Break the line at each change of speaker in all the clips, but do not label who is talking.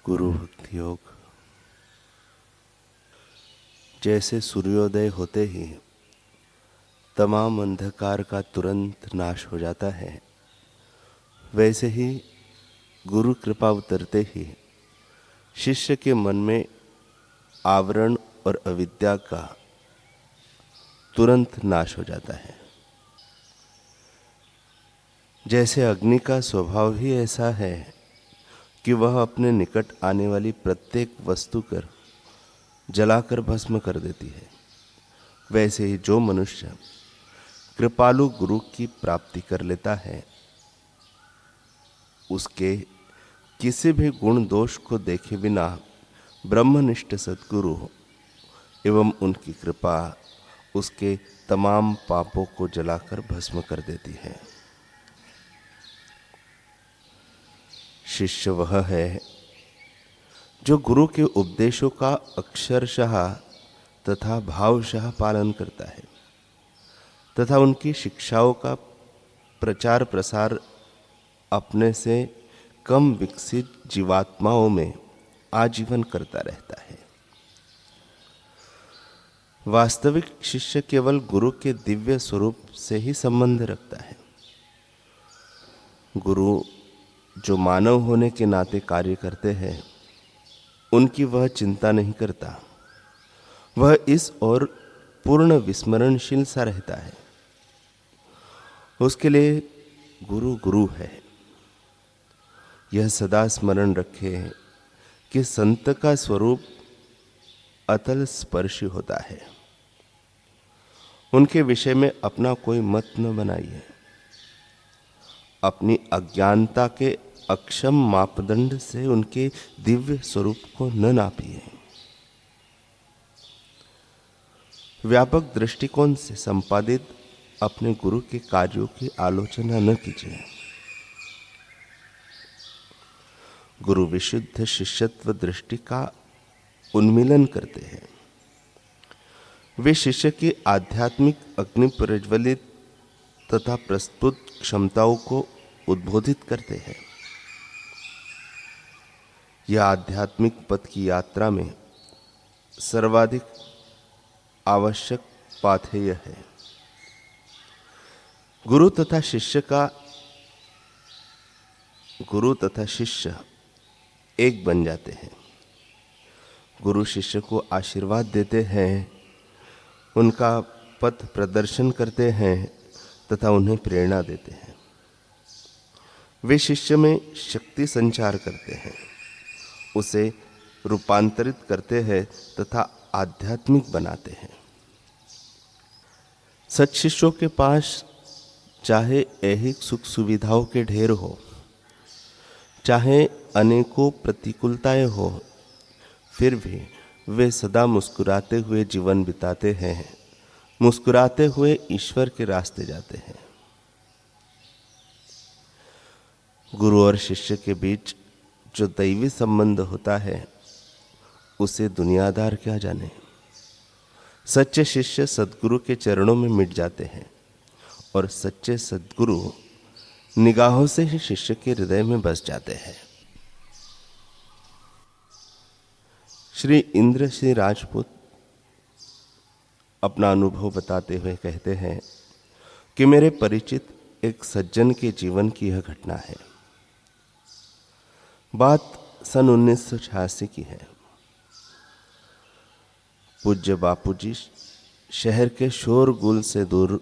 गुरु भक्ति योग। जैसे सूर्योदय होते ही तमाम अंधकार का तुरंत नाश हो जाता है, वैसे ही गुरु कृपा उतरते ही शिष्य के मन में आवरण और अविद्या का तुरंत नाश हो जाता है। जैसे अग्नि का स्वभाव ही ऐसा है कि वह अपने निकट आने वाली प्रत्येक वस्तु कर जलाकर भस्म कर देती है, वैसे ही जो मनुष्य कृपालु गुरु की प्राप्ति कर लेता है, उसके किसी भी गुण दोष को देखे बिना ब्रह्मनिष्ठ सद्गुरु एवं उनकी कृपा उसके तमाम पापों को जलाकर भस्म कर देती है। शिष्य वह है जो गुरु के उपदेशों का अक्षरशः तथा भावशः पालन करता है तथा उनकी शिक्षाओं का प्रचार प्रसार अपने से कम विकसित जीवात्माओं में आजीवन करता रहता है। वास्तविक शिष्य केवल गुरु के दिव्य स्वरूप से ही संबंध रखता है। गुरु जो मानव होने के नाते कार्य करते हैं, उनकी वह चिंता नहीं करता। वह इस ओर पूर्ण विस्मरणशील सा रहता है। उसके लिए गुरु गुरु है। यह सदा स्मरण रखे कि संत का स्वरूप अतल स्पर्शी होता है। उनके विषय में अपना कोई मत न बनाइए। अपनी अज्ञानता के अक्षम मापदंड से उनके दिव्य स्वरूप को न नापिए। व्यापक दृष्टिकोण से संपादित अपने गुरु के कार्यों की आलोचना न कीजिए। गुरु विशुद्ध शिष्यत्व दृष्टि का उन्मीलन करते हैं। वे शिष्य की आध्यात्मिक अग्नि प्रज्वलित तथा प्रस्तुत क्षमताओं को उद्बोधित करते हैं। यह आध्यात्मिक पथ की यात्रा में सर्वाधिक आवश्यक पाथेय है। गुरु तथा शिष्य एक बन जाते हैं। गुरु शिष्य को आशीर्वाद देते हैं, उनका पथ प्रदर्शन करते हैं तथा उन्हें प्रेरणा देते हैं। वे शिष्य में शक्ति संचार करते हैं, उसे रूपांतरित करते हैं तथा आध्यात्मिक बनाते हैं। सच शिष्यों के पास चाहे ऐहिक सुख सुविधाओं के ढेर हो, चाहे अनेकों प्रतिकूलताएं हो, फिर भी वे सदा मुस्कुराते हुए जीवन बिताते हैं, मुस्कुराते हुए ईश्वर के रास्ते जाते हैं। गुरु और शिष्य के बीच जो दैवी संबंध होता है, उसे दुनियादार क्या जाने। सच्चे शिष्य सद्गुरु के चरणों में मिट जाते हैं और सच्चे सद्गुरु निगाहों से ही शिष्य के हृदय में बस जाते हैं। श्री इंद्र सिंह राजपूत अपना अनुभव बताते हुए कहते हैं कि मेरे परिचित एक सज्जन के जीवन की यह घटना है। बात सन 1986 की है। पूज्य बापूजी शहर के शोरगुल से दूर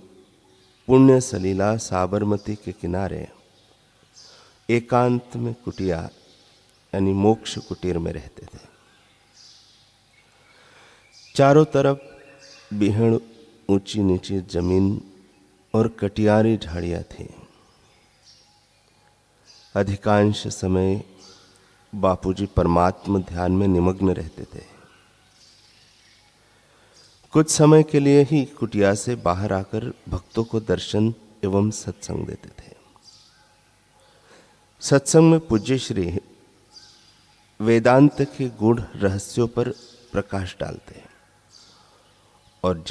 पुण्य सलीला साबरमती के किनारे एकांत में कुटिया यानी मोक्ष कुटीर में रहते थे। चारों तरफ बिहड़ ऊंची नीची जमीन और कटियारी झाड़ियां थी। अधिकांश समय बापूजी परमात्म ध्यान में निमग्न रहते थे। कुछ समय के लिए ही कुटिया से बाहर आकर भक्तों को दर्शन एवं सत्संग देते थे। सत्संग में पूज्य श्री वेदांत के गूढ़ रहस्यों पर प्रकाश डालते हैं और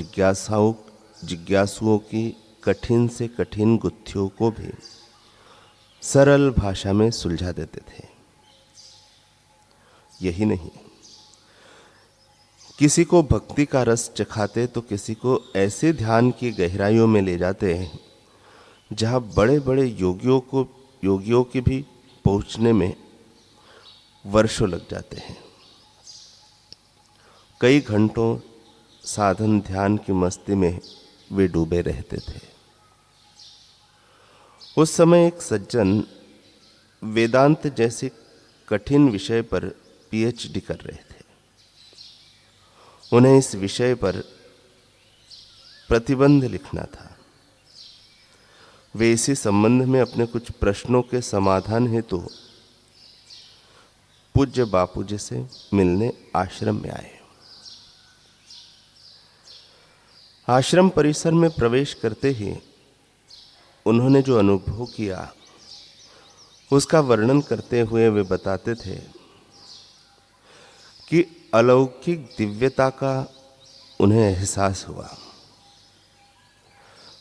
जिज्ञासुओं की कठिन से कठिन गुत्थियों को भी सरल भाषा में सुलझा देते थे। यही नहीं, किसी को भक्ति का रस चखाते तो किसी को ऐसे ध्यान की गहराइयों में ले जाते हैं जहाँ बड़े बड़े योगियों के भी पहुँचने में वर्षों लग जाते हैं। कई घंटों साधन ध्यान की मस्ती में वे डूबे रहते थे। उस समय एक सज्जन वेदांत जैसे कठिन विषय पर पीएचडी कर रहे थे। उन्हें इस विषय पर प्रतिबंध लिखना था। वे इसी संबंध में अपने कुछ प्रश्नों के समाधान हेतु पूज्य बापूजी से मिलने आश्रम में आए। आश्रम परिसर में प्रवेश करते ही उन्होंने जो अनुभव किया उसका वर्णन करते हुए वे बताते थे कि अलौकिक दिव्यता का उन्हें एहसास हुआ।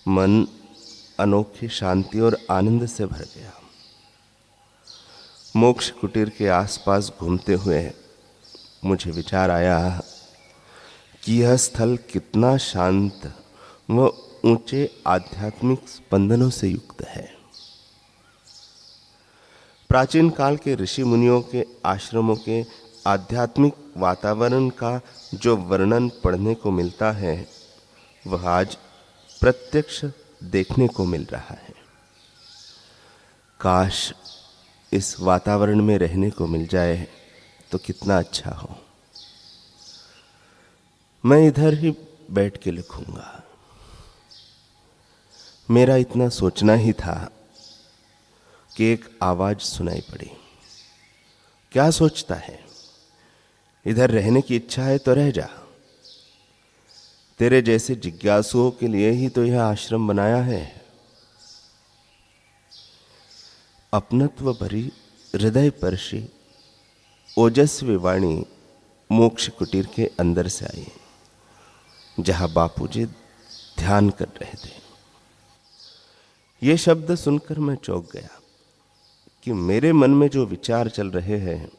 मन अनोखी शांति और आनंद से भर गया। मोक्ष कुटीर के आसपास घूमते हुए मुझे विचार आया कि यह स्थल कितना शांत व ऊंचे आध्यात्मिक स्पंदनों से युक्त है। प्राचीन काल के ऋषि मुनियों के आश्रमों के आध्यात्मिक वातावरण का जो वर्णन पढ़ने को मिलता है वह आज प्रत्यक्ष देखने को मिल रहा है। काश इस वातावरण में रहने को मिल जाए तो कितना अच्छा हो। मैं इधर ही बैठ के लिखूंगा। मेरा इतना सोचना ही था कि एक आवाज सुनाई पड़ी। क्या सोचता है? इधर रहने की इच्छा है तो रह जा। तेरे जैसे जिज्ञासुओं के लिए ही तो यह आश्रम बनाया है। अपनत्व भरी हृदय परशी ओजस्वी वाणी मोक्ष कुटीर के अंदर से आई, जहां बापूजी ध्यान कर रहे थे। ये शब्द सुनकर मैं चौंक गया कि मेरे मन में जो विचार चल रहे हैं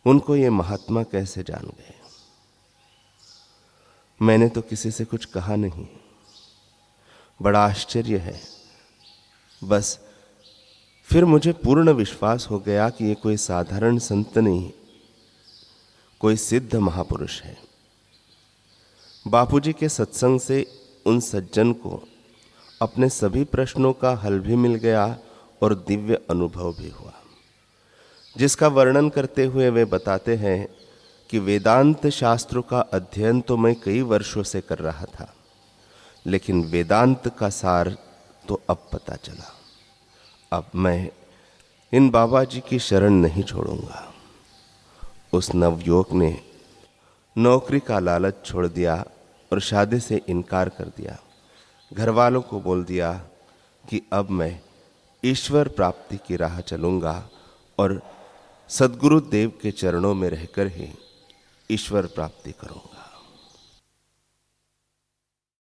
उनको ये महात्मा कैसे जान गए। मैंने तो किसी से कुछ कहा नहीं। बड़ा आश्चर्य है। बस फिर मुझे पूर्ण विश्वास हो गया कि ये कोई साधारण संत नहीं, कोई सिद्ध महापुरुष है। बापूजी के सत्संग से उन सज्जन को अपने सभी प्रश्नों का हल भी मिल गया और दिव्य अनुभव भी हुआ, जिसका वर्णन करते हुए वे बताते हैं कि वेदांत शास्त्रों का अध्ययन तो मैं कई वर्षों से कर रहा था, लेकिन वेदांत का सार तो अब पता चला। अब मैं इन बाबा जी की शरण नहीं छोड़ूंगा। उस नवयुवक ने नौकरी का लालच छोड़ दिया और शादी से इनकार कर दिया। घर वालों को बोल दिया कि अब मैं ईश्वर प्राप्ति की राह चलूंगा और सद्गुरु देव के चरणों में रहकर ही ईश्वर प्राप्ति करूंगा।